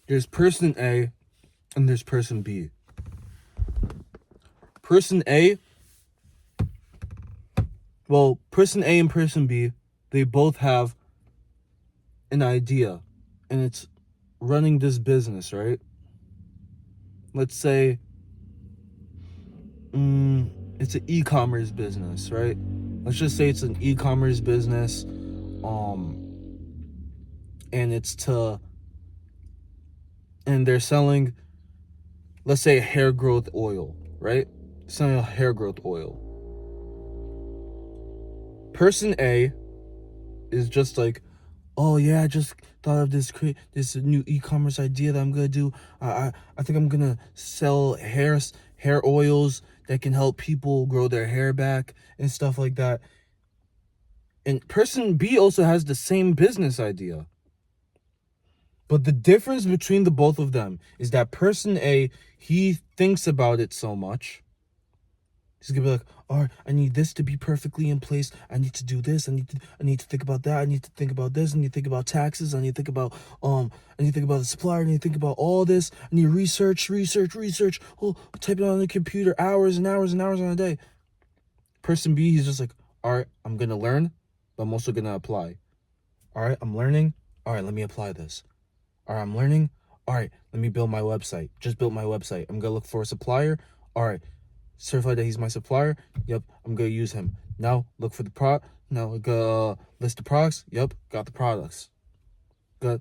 There's person A and there's person B. Person A and person B, they both have an idea, and it's running this business, right? Let's say it's an e-commerce business, right? Let's just say it's an e-commerce business, and they're selling, let's say, hair growth oil, right? Selling a hair growth oil. Person A is just like, oh yeah, I just thought of this new e-commerce idea that I'm gonna do. I think I'm gonna sell hair oils that can help people grow their hair back and stuff like that. And person B also has the same business idea. But the difference between the both of them is that person A, he thinks about it so much. He's gonna be like, all right, I need this to be perfectly in place. I need to do this. I need to think about that. I need to think about this. I need to think about taxes. I need to think about I need to think about the supplier. I need to think about all this. I need research. Oh, type it on the computer hours and hours and hours on a day. Person B, he's just like, all right, I'm gonna learn, but I'm also gonna apply. All right, I'm learning. All right, let me apply this. All right, I'm learning. All right, let me build my website. Just built my website. I'm gonna look for a supplier. All right, certified that he's my supplier. Yep, I'm gonna use him. Now look for the product. Now go list the products. Yep, got the products. Got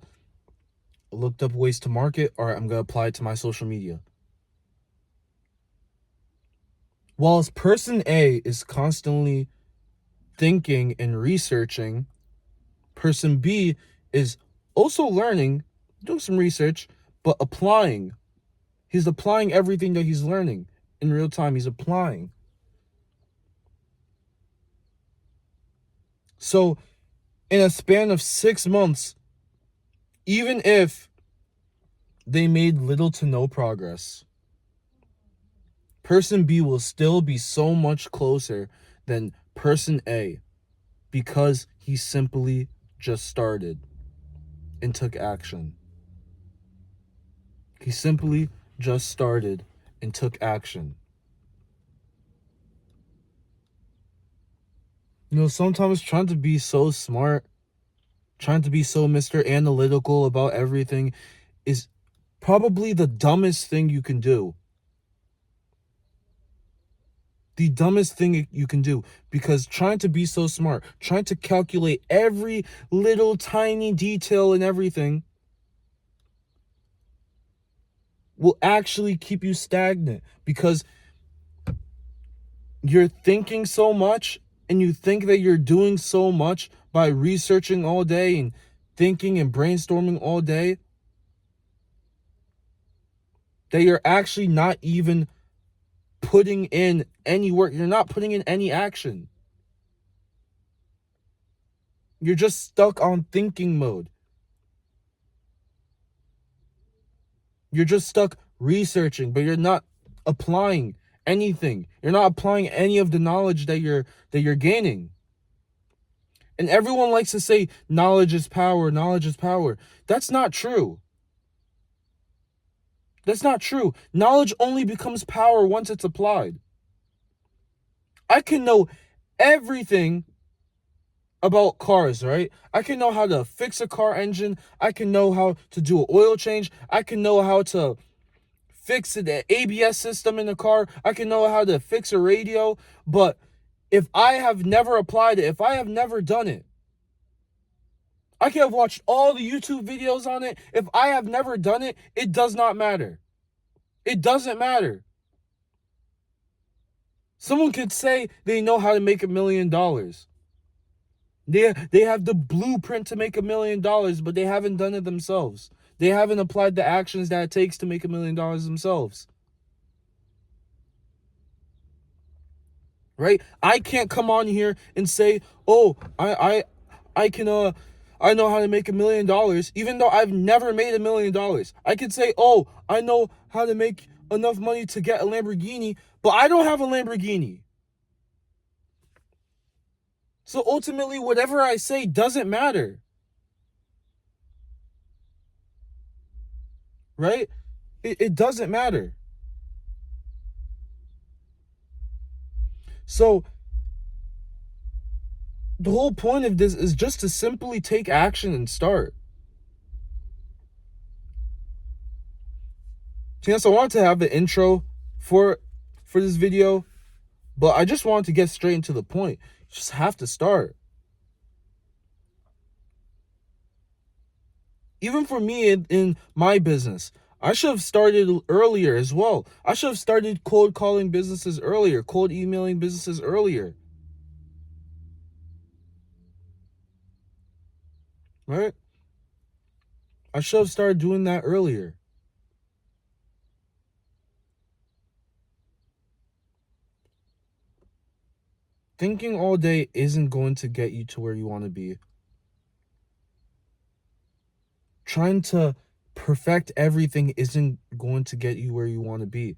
looked up ways to market. All right, I'm gonna apply it to my social media. Whilst person A is constantly thinking and researching, person B is also learning, doing some research, but applying. He's applying everything that he's learning in real time. He's applying. So in a span of 6 months, even if they made little to no progress, person B will still be so much closer than person A because he simply just started and took action. He simply just started and took action. Sometimes trying to be so smart, trying to be so Mr. Analytical about everything is probably the dumbest thing you can do. The dumbest thing you can do, because trying to be so smart, trying to calculate every little tiny detail and everything will actually keep you stagnant, because you're thinking so much and you think that you're doing so much by researching all day and thinking and brainstorming all day that you're actually not even putting in any work. You're not putting in any action. You're just stuck on thinking mode. You're just stuck researching, but you're not applying anything. You're not applying any of the knowledge that you're gaining. And everyone likes to say knowledge is power, knowledge is power. That's not true. That's not true. Knowledge only becomes power once it's applied. I can know everything about cars, right? I can know how to fix a car engine. I can know how to do an oil change. I can know how to fix the ABS system in the car. I can know how to fix a radio. But if I have never applied it, if I have never done it, I can have watched all the YouTube videos on it. If I have never done it, it does not matter. It doesn't matter. Someone could say they know how to make $1 million. They have the blueprint to make $1 million, but they haven't done it themselves. They haven't applied the actions that it takes to make $1 million themselves. Right? I can't come on here and say, "Oh, I can I know how to make $1 million," even though I've never made $1 million. I could say, "Oh, I know how to make enough money to get a Lamborghini," but I don't have a Lamborghini. So ultimately, whatever I say doesn't matter. right? It doesn't matter. So the whole point of this is just to simply take action and start. Chance, I wanted to have an intro for this video, but I just wanted to get straight into the point. You just have to start. Even for me in my business, I should have started earlier as well. I should have started cold calling businesses earlier, cold emailing businesses earlier. Right? I should have started doing that earlier. Thinking all day isn't going to get you to where you want to be. Trying to perfect everything isn't going to get you where you want to be.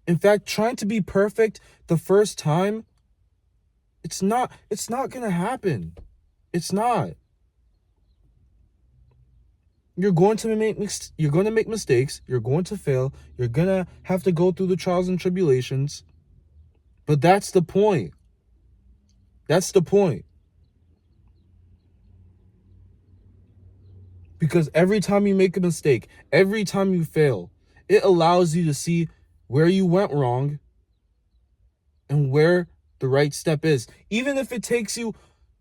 In fact, trying to be perfect the first time, it's not going to happen. It's not. You're going to make mistakes, you're going to fail, you're going to have to go through the trials and tribulations. But that's the point. That's the point. Because every time you make a mistake, every time you fail, it allows you to see where you went wrong and where the right step is. Even if it takes you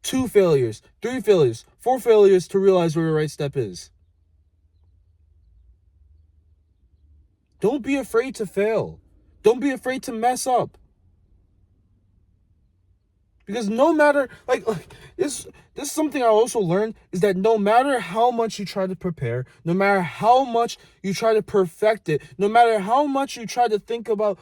2 failures, 3 failures, 4 failures to realize where the right step is. Don't be afraid to fail. Don't be afraid to mess up. Because no matter, this is something I also learned, is that no matter how much you try to prepare, no matter how much you try to perfect it, no matter how much you try to think about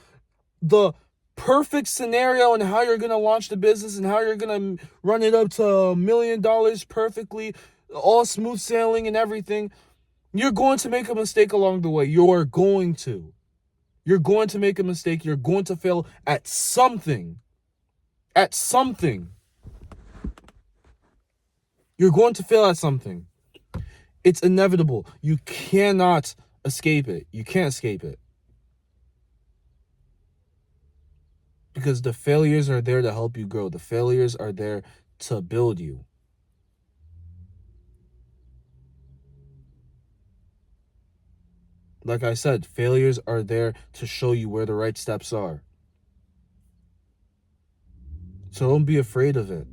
the perfect scenario and how you're going to launch the business and how you're going to run it up to $1 million perfectly, all smooth sailing and everything, you're going to make a mistake along the way. You're going to make a mistake. You're going to fail at something. At something. You're going to fail at something. It's inevitable. You cannot escape it. You can't escape it. Because the failures are there to help you grow. The failures are there to build you. Like I said, failures are there to show you where the right steps are. So don't be afraid of it.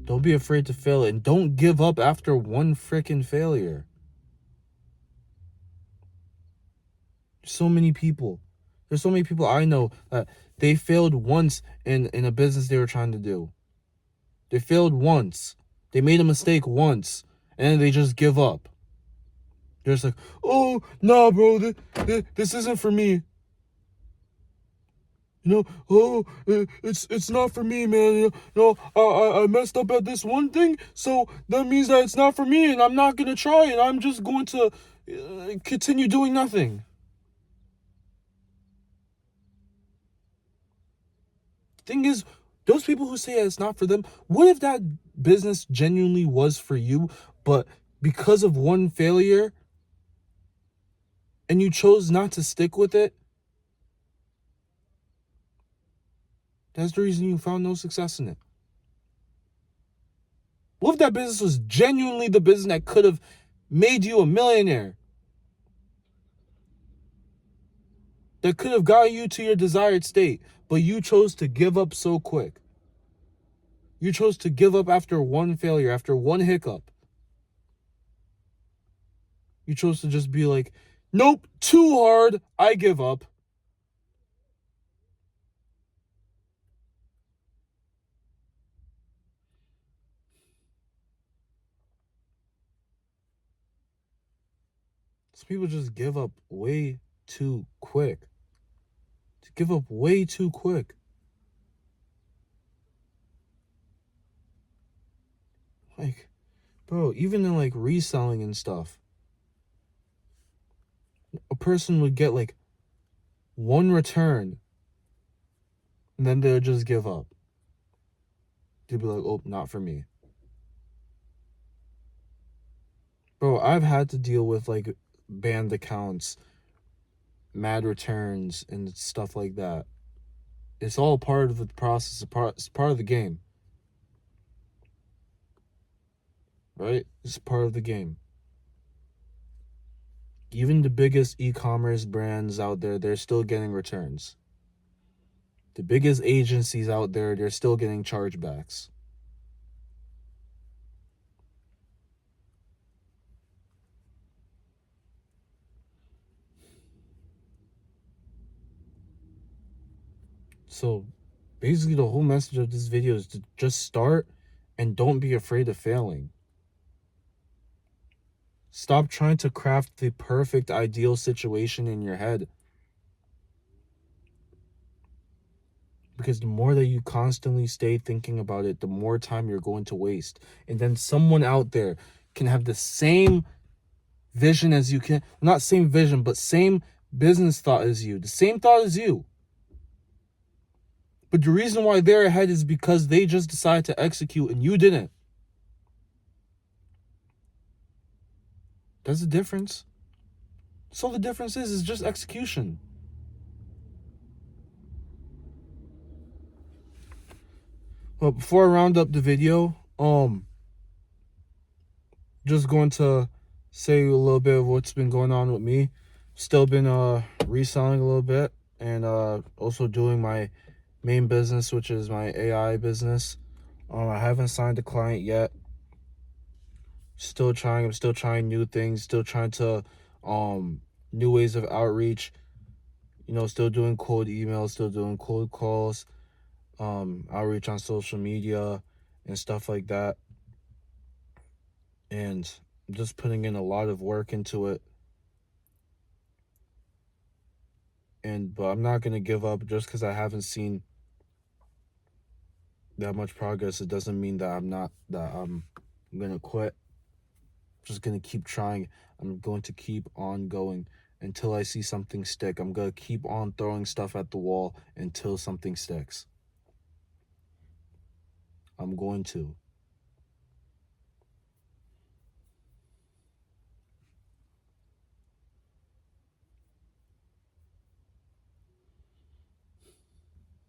Don't be afraid to fail, and don't give up after one freaking failure. There's so many people I know that they failed once in a business they were trying to do. They failed once. They made a mistake once, and then they just give up. They're just like, oh, nah, bro, this isn't for me. It's not for me, man. I messed up at this one thing, so that means that it's not for me, and I'm not gonna try, and I'm just going to continue doing nothing. Thing is, those people who say it's not for them, what if that business genuinely was for you, but because of one failure, and you chose not to stick with it? That's the reason you found no success in it. What if that business was genuinely the business that could have made you a millionaire? That could have got you to your desired state, but you chose to give up so quick. You chose to give up after one failure, after one hiccup. You chose to just be like, nope, too hard, I give up. So people just give up way too quick. To give up way too quick. Like, bro, even in like reselling and stuff, a person would get like one return and then they'll just give up. They'll be like, oh, not for me. Bro, I've had to deal with like banned accounts, mad returns, and stuff like that. It's all part of the process, it's part of the game. Right? It's part of the game. Even the biggest e-commerce brands out there, they're still getting returns. The biggest agencies out there, they're still getting chargebacks. So basically the whole message of this video is to just start and don't be afraid of failing. Stop trying to craft the perfect ideal situation in your head. Because the more that you constantly stay thinking about it, the more time you're going to waste. And then someone out there can have the same vision as you can. Not same vision, but same business thought as you. The same thought as you. But the reason why they're ahead is because they just decided to execute and you didn't. That's the difference. So the difference is just execution. But before I round up the video, just going to say a little bit of what's been going on with me. Still been reselling a little bit, and also doing my main business, which is my AI business. I haven't signed a client yet. Still trying. I'm still trying new things. Still trying to new ways of outreach. You know, still doing cold emails, still doing cold calls, outreach on social media and stuff like that. And I'm just putting in a lot of work into it. But I'm not gonna give up just because I haven't seen that much progress. It doesn't mean that I'm gonna quit. I'm just gonna keep trying. I'm going to keep on going until I see something stick. I'm gonna keep on throwing stuff at the wall until something sticks. I'm going to.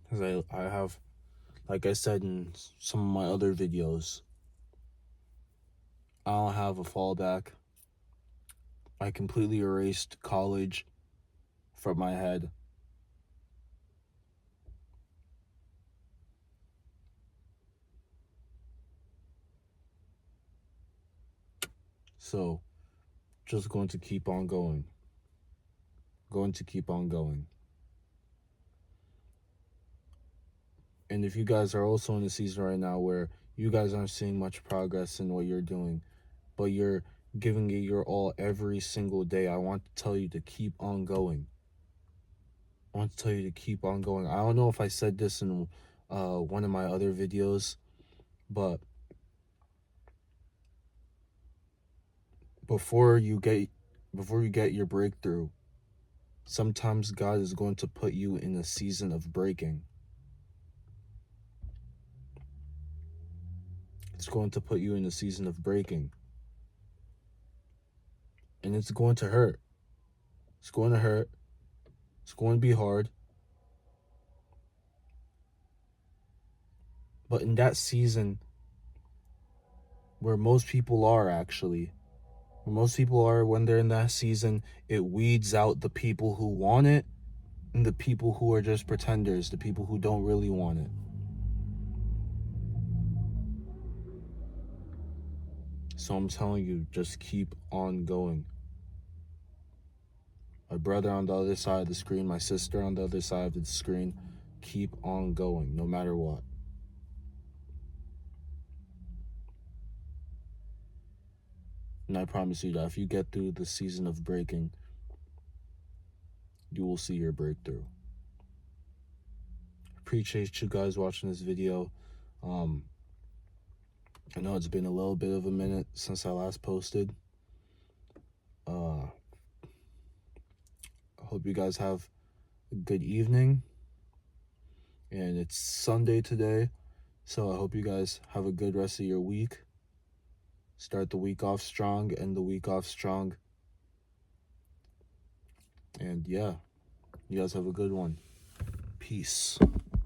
Because I have, like I said in some of my other videos, I don't have a fallback. I completely erased college from my head. So, just going to keep on going. Going to keep on going. And if you guys are also in a season right now where you guys aren't seeing much progress in what you're doing, but you're giving it your all every single day, I want to tell you to keep on going. I want to tell you to keep on going. I don't know if I said this in one of my other videos, but before you get your breakthrough, sometimes God is going to put you in a season of breaking. It's going to put you in a season of breaking. And it's going to hurt. It's going to hurt. It's going to be hard. But in that season, where most people are actually, where most people are when they're in that season, it weeds out the people who want it and the people who are just pretenders, the people who don't really want it. So I'm telling you, just keep on going. My brother on the other side of the screen, my sister on the other side of the screen, keep on going, no matter what. And I promise you that if you get through the season of breaking, you will see your breakthrough. Appreciate you guys watching this video. I know it's been a little bit of a minute since I last posted. I hope you guys have a good evening. And it's Sunday today, so I hope you guys have a good rest of your week. Start the week off strong, end the week off strong. And yeah, you guys have a good one. Peace.